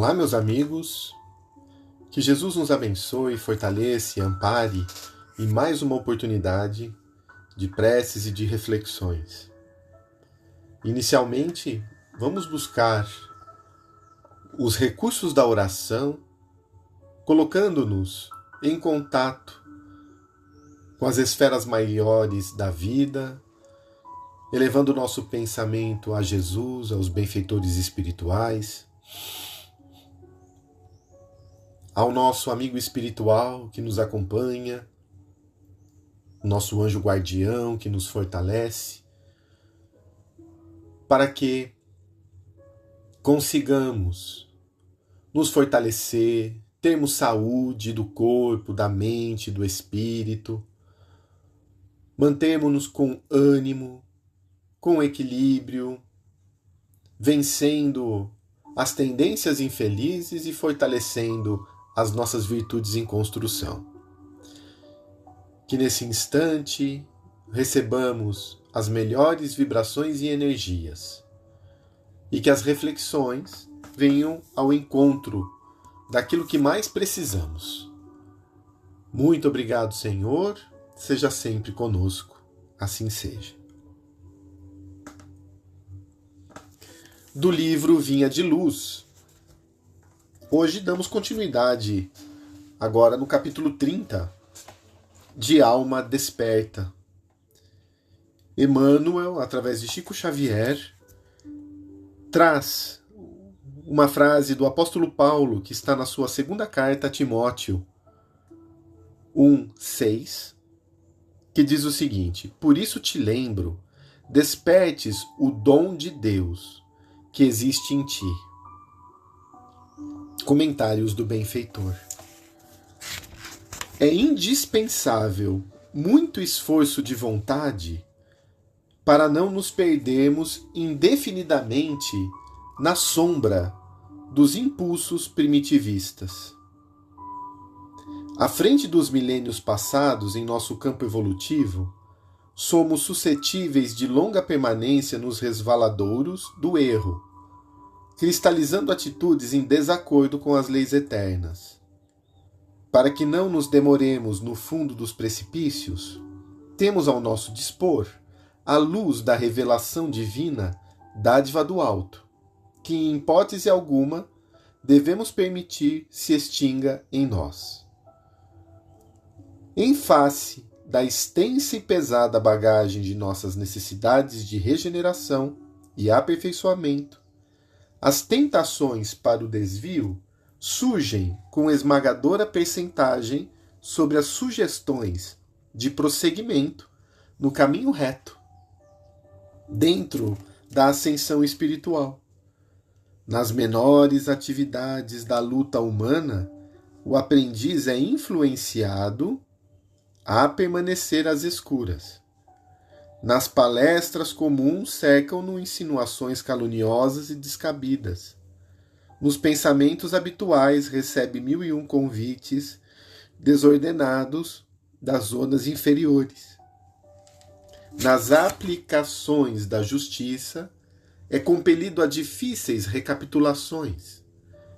Olá, meus amigos. Que Jesus nos abençoe, fortaleça e ampare em mais uma oportunidade de preces e de reflexões. Inicialmente, vamos buscar os recursos da oração, colocando-nos em contato com as esferas maiores da vida, elevando o nosso pensamento a Jesus, aos benfeitores espirituais, ao nosso amigo espiritual que nos acompanha, nosso anjo guardião que nos fortalece, para que consigamos nos fortalecer, termos saúde do corpo, da mente, do espírito, mantermos-nos com ânimo, com equilíbrio, vencendo as tendências infelizes e fortalecendo as nossas virtudes em construção. Que nesse instante recebamos as melhores vibrações e energias e que as reflexões venham ao encontro daquilo que mais precisamos. Muito obrigado, Senhor, seja sempre conosco, assim seja. Do livro Vinha de Luz. Hoje damos continuidade, agora no capítulo 30, de Alma Desperta. Emmanuel, através de Chico Xavier, traz uma frase do apóstolo Paulo, que está na sua segunda carta a Timóteo 1:6, que diz o seguinte: Por isso te lembro, despertes o dom de Deus que existe em ti. Comentários do benfeitor. É indispensável muito esforço de vontade para não nos perdermos indefinidamente na sombra dos impulsos primitivistas. À frente dos milênios passados em nosso campo evolutivo, somos suscetíveis de longa permanência nos resvaladouros do erro, cristalizando atitudes em desacordo com as leis eternas. Para que não nos demoremos no fundo dos precipícios, temos ao nosso dispor a luz da revelação divina, dádiva do alto, que em hipótese alguma devemos permitir se extinga em nós. Em face da extensa e pesada bagagem de nossas necessidades de regeneração e aperfeiçoamento, as tentações para o desvio surgem com esmagadora percentagem sobre as sugestões de prosseguimento no caminho reto, dentro da ascensão espiritual. Nas menores atividades da luta humana, o aprendiz é influenciado a permanecer às escuras. Nas palestras comuns cercam-no insinuações caluniosas e descabidas. Nos pensamentos habituais recebe 1001 convites desordenados das zonas inferiores. Nas aplicações da justiça é compelido a difíceis recapitulações,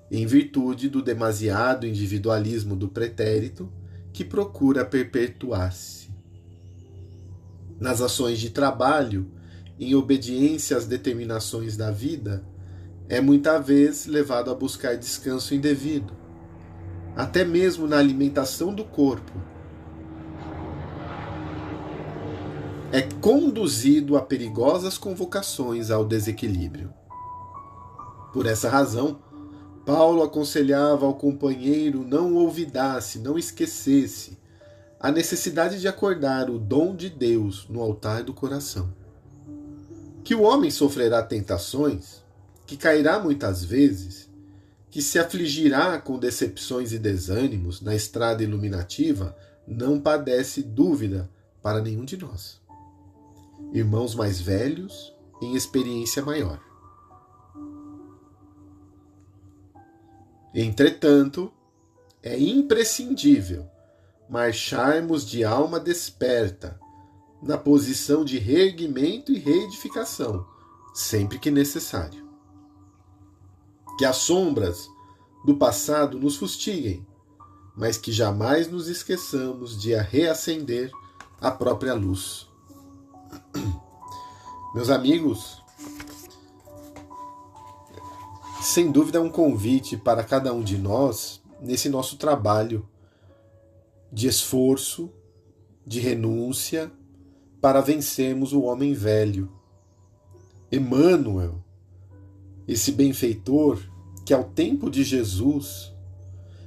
em virtude do demasiado individualismo do pretérito que procura perpetuar-se. Nas ações de trabalho, em obediência às determinações da vida, é muita vez levado a buscar descanso indevido, até mesmo na alimentação do corpo. É conduzido a perigosas convocações ao desequilíbrio. Por essa razão, Paulo aconselhava ao companheiro não olvidasse, não esquecesse a necessidade de acordar o dom de Deus no altar do coração. Que o homem sofrerá tentações, que cairá muitas vezes, que se afligirá com decepções e desânimos na estrada iluminativa, não padece dúvida para nenhum de nós. Irmãos mais velhos, em experiência maior. Entretanto, é imprescindível marcharmos de alma desperta, na posição de reerguimento e reedificação, sempre que necessário. Que as sombras do passado nos fustiguem, mas que jamais nos esqueçamos de reacender a própria luz. Meus amigos, sem dúvida é um convite para cada um de nós nesse nosso trabalho de esforço, de renúncia, para vencermos o homem velho. Emmanuel, esse benfeitor que ao tempo de Jesus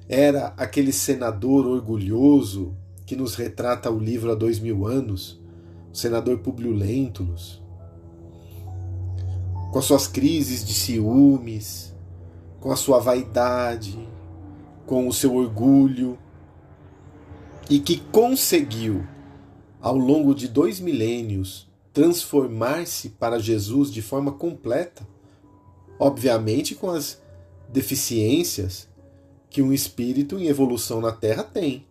era aquele senador orgulhoso que nos retrata o livro há 2000 anos, o senador Públio Lentulus, com as suas crises de ciúmes, com a sua vaidade, com o seu orgulho, e que conseguiu, ao longo de 2 milênios, transformar-se para Jesus de forma completa, obviamente com as deficiências que um espírito em evolução na Terra tem,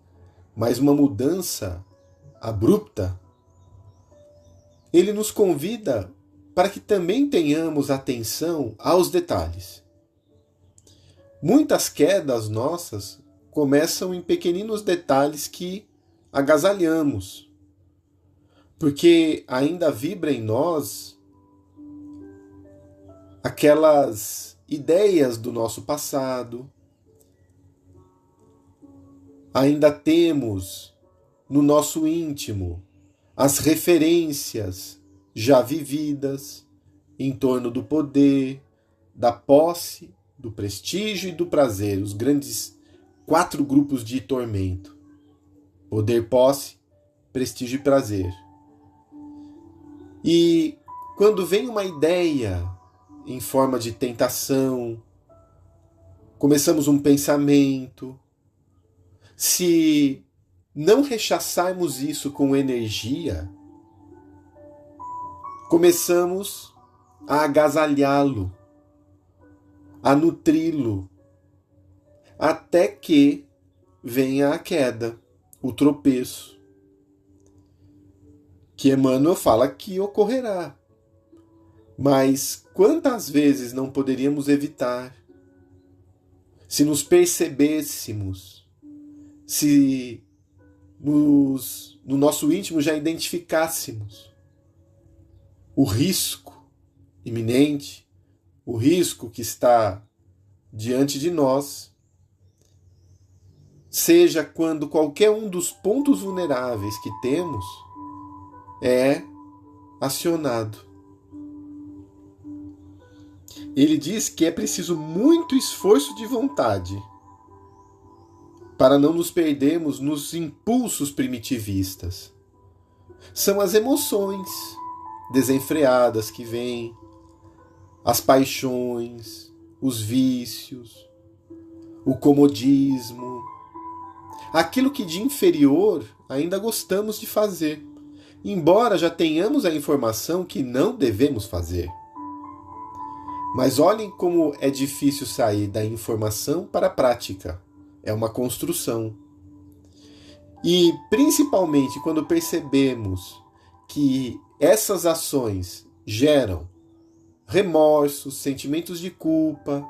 mas uma mudança abrupta. Ele nos convida para que também tenhamos atenção aos detalhes. Muitas quedas nossas começam em pequeninos detalhes que agasalhamos, porque ainda vibra em nós aquelas ideias do nosso passado, ainda temos no nosso íntimo as referências já vividas em torno do poder, da posse, do prestígio e do prazer, os grandes 4 grupos de tormento: poder, posse, prestígio e prazer. E quando vem uma ideia em forma de tentação, começamos um pensamento, se não rechaçarmos isso com energia, começamos a agasalhá-lo, a nutri-lo, até que venha a queda, o tropeço, que Emmanuel fala que ocorrerá. Mas quantas vezes não poderíamos evitar, se nos percebêssemos, se no nosso íntimo já identificássemos o risco iminente, o risco que está diante de nós, seja quando qualquer um dos pontos vulneráveis que temos é acionado. Ele diz que é preciso muito esforço de vontade para não nos perdermos nos impulsos primitivistas. São as emoções desenfreadas que vêm, as paixões, os vícios, o comodismo, aquilo que de inferior ainda gostamos de fazer, embora já tenhamos a informação que não devemos fazer. Mas olhem como é difícil sair da informação para a prática. É uma construção. E principalmente quando percebemos que essas ações geram remorsos, sentimentos de culpa,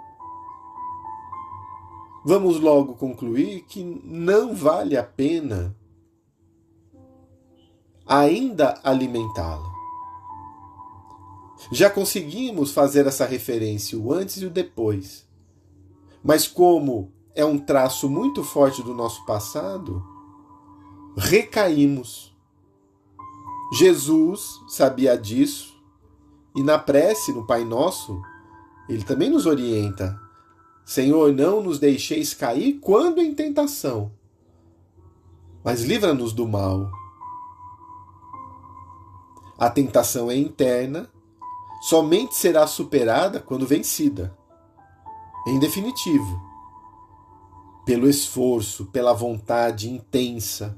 vamos logo concluir que não vale a pena ainda alimentá-la. Já conseguimos fazer essa referência, o antes e o depois. Mas como é um traço muito forte do nosso passado, recaímos. Jesus sabia disso, e na prece, no Pai Nosso, ele também nos orienta: Senhor, não nos deixeis cair quando em tentação, mas livra-nos do mal. A tentação é interna, somente será superada quando vencida. Em definitivo, pelo esforço, pela vontade intensa,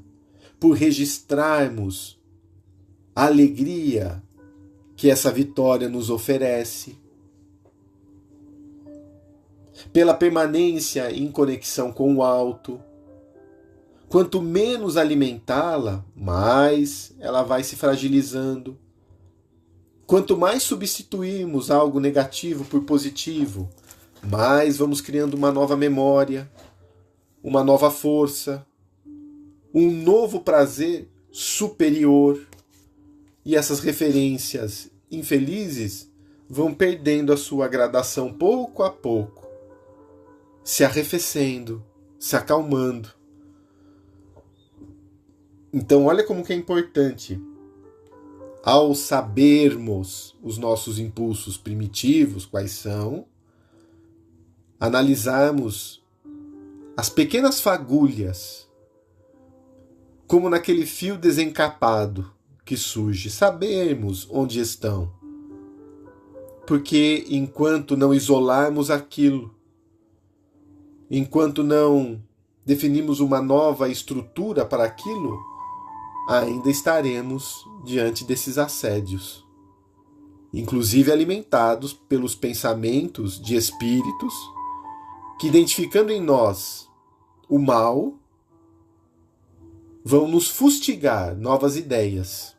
por registrarmos a alegria que essa vitória nos oferece, pela permanência em conexão com o alto. Quanto menos alimentá-la, mais ela vai se fragilizando. Quanto mais substituirmos algo negativo por positivo, mais vamos criando uma nova memória, uma nova força, um novo prazer superior. E essas referências infelizes vão perdendo a sua gradação pouco a pouco, se arrefecendo, se acalmando. Então olha como que é importante, ao sabermos os nossos impulsos primitivos, quais são, analisarmos as pequenas fagulhas, como naquele fio desencapado que surge, sabermos onde estão. Porque enquanto não isolarmos aquilo, enquanto não definimos uma nova estrutura para aquilo, ainda estaremos diante desses assédios, inclusive alimentados pelos pensamentos de espíritos que, identificando em nós o mal, vão nos fustigar novas ideias.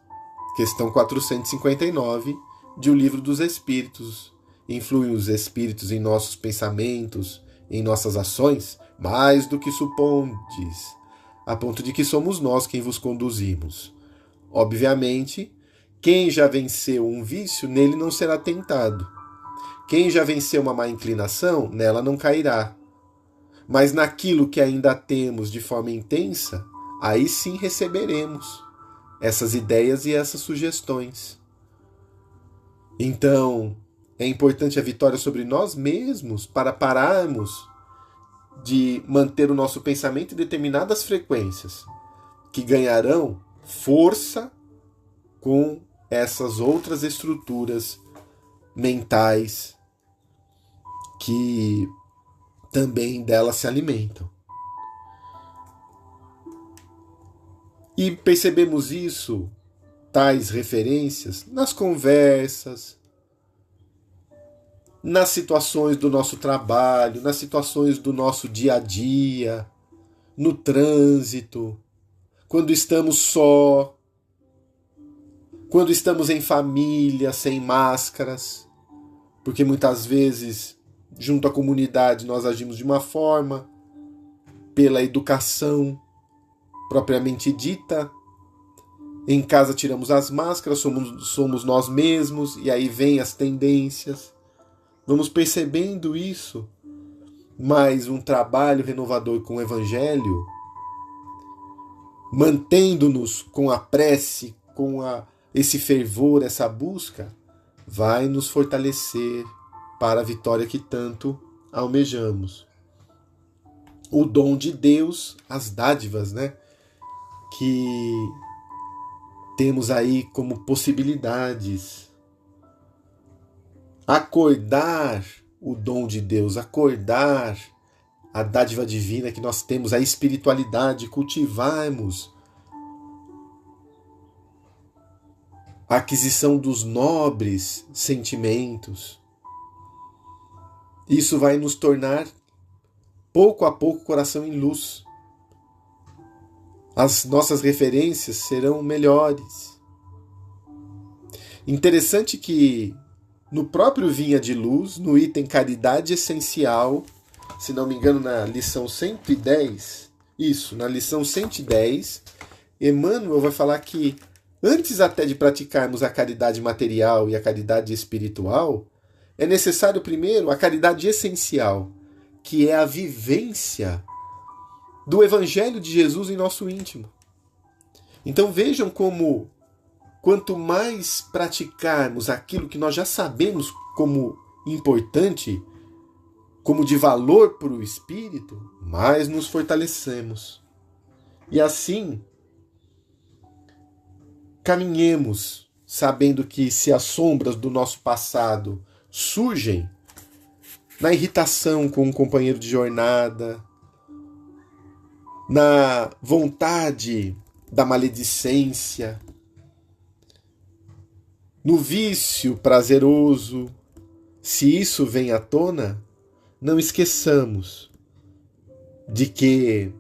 Questão 459 de O Livro dos Espíritos. Influem os espíritos em nossos pensamentos, em nossas ações, mais do que supondes, a ponto de que somos nós quem vos conduzimos. Obviamente, quem já venceu um vício, nele não será tentado. Quem já venceu uma má inclinação, nela não cairá. Mas naquilo que ainda temos de forma intensa, aí sim receberemos essas ideias e essas sugestões. Então, é importante a vitória sobre nós mesmos para pararmos de manter o nosso pensamento em determinadas frequências, que ganharão força com essas outras estruturas mentais que também delas se alimentam. E percebemos isso, tais referências, nas conversas, nas situações do nosso trabalho, nas situações do nosso dia a dia, no trânsito, quando estamos só, quando estamos em família, sem máscaras, porque muitas vezes, junto à comunidade, nós agimos de uma forma, pela educação propriamente dita. Em casa tiramos as máscaras, somos nós mesmos, e aí vem as tendências. Vamos percebendo isso, mas um trabalho renovador com o Evangelho, mantendo-nos com a prece, com esse fervor, essa busca, vai nos fortalecer para a vitória que tanto almejamos. O dom de Deus, as dádivas, que temos aí como possibilidades. Acordar o dom de Deus, acordar a dádiva divina que nós temos, a espiritualidade, cultivarmos a aquisição dos nobres sentimentos. Isso vai nos tornar, pouco a pouco, coração em luz. As nossas referências serão melhores. Interessante que no próprio Vinha de Luz, no item Caridade Essencial, se não me engano na lição 110, na lição 110, Emmanuel vai falar que antes até de praticarmos a caridade material e a caridade espiritual, é necessário primeiro a caridade essencial, que é a vivência do Evangelho de Jesus em nosso íntimo. Então vejam como, quanto mais praticarmos aquilo que nós já sabemos como importante, como de valor para o espírito, mais nos fortalecemos. E assim, caminhemos sabendo que se as sombras do nosso passado surgem na irritação com um companheiro de jornada, na vontade da maledicência, no vício prazeroso, se isso vem à tona, não esqueçamos de que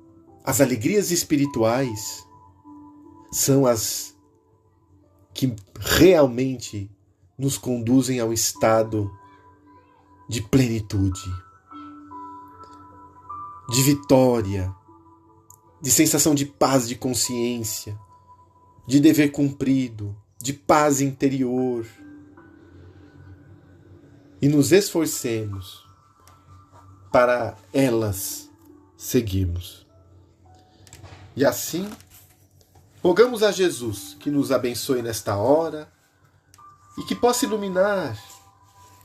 as alegrias espirituais são as que realmente nos conduzem ao estado de plenitude. de vitória, de sensação de paz de consciência, de dever cumprido, de paz interior. E nos esforcemos para elas seguirmos. E assim, rogamos a Jesus que nos abençoe nesta hora e que possa iluminar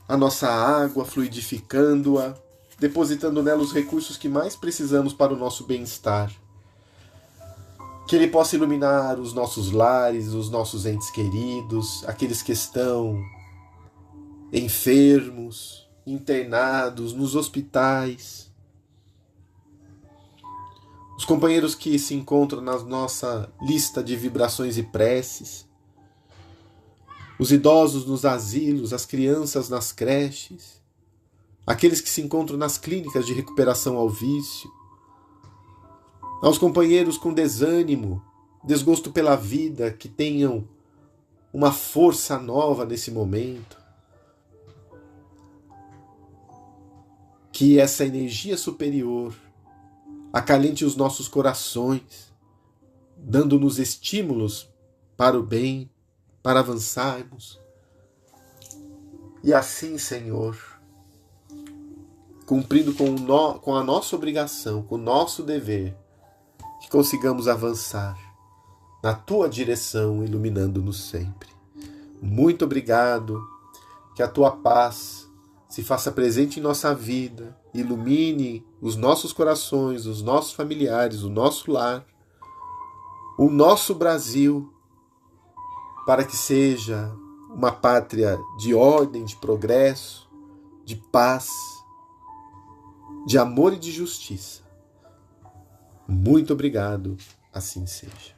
a nossa água, fluidificando-a, depositando nela os recursos que mais precisamos para o nosso bem-estar. Que Ele possa iluminar os nossos lares, os nossos entes queridos, aqueles que estão enfermos, internados, nos hospitais. Os companheiros que se encontram na nossa lista de vibrações e preces. Os idosos nos asilos, as crianças nas creches. Aqueles que se encontram nas clínicas de recuperação ao vício. Aos companheiros com desânimo, desgosto pela vida, que tenham uma força nova nesse momento. Que essa energia superior acalente os nossos corações, dando-nos estímulos para o bem, para avançarmos. E assim, Senhor, cumprindo com a nossa obrigação, com o nosso dever, que consigamos avançar na Tua direção, iluminando-nos sempre. Muito obrigado, que a Tua paz se faça presente em nossa vida, ilumine os nossos corações, os nossos familiares, o nosso lar, o nosso Brasil, para que seja uma pátria de ordem, de progresso, de paz, de amor e de justiça. Muito obrigado, assim seja.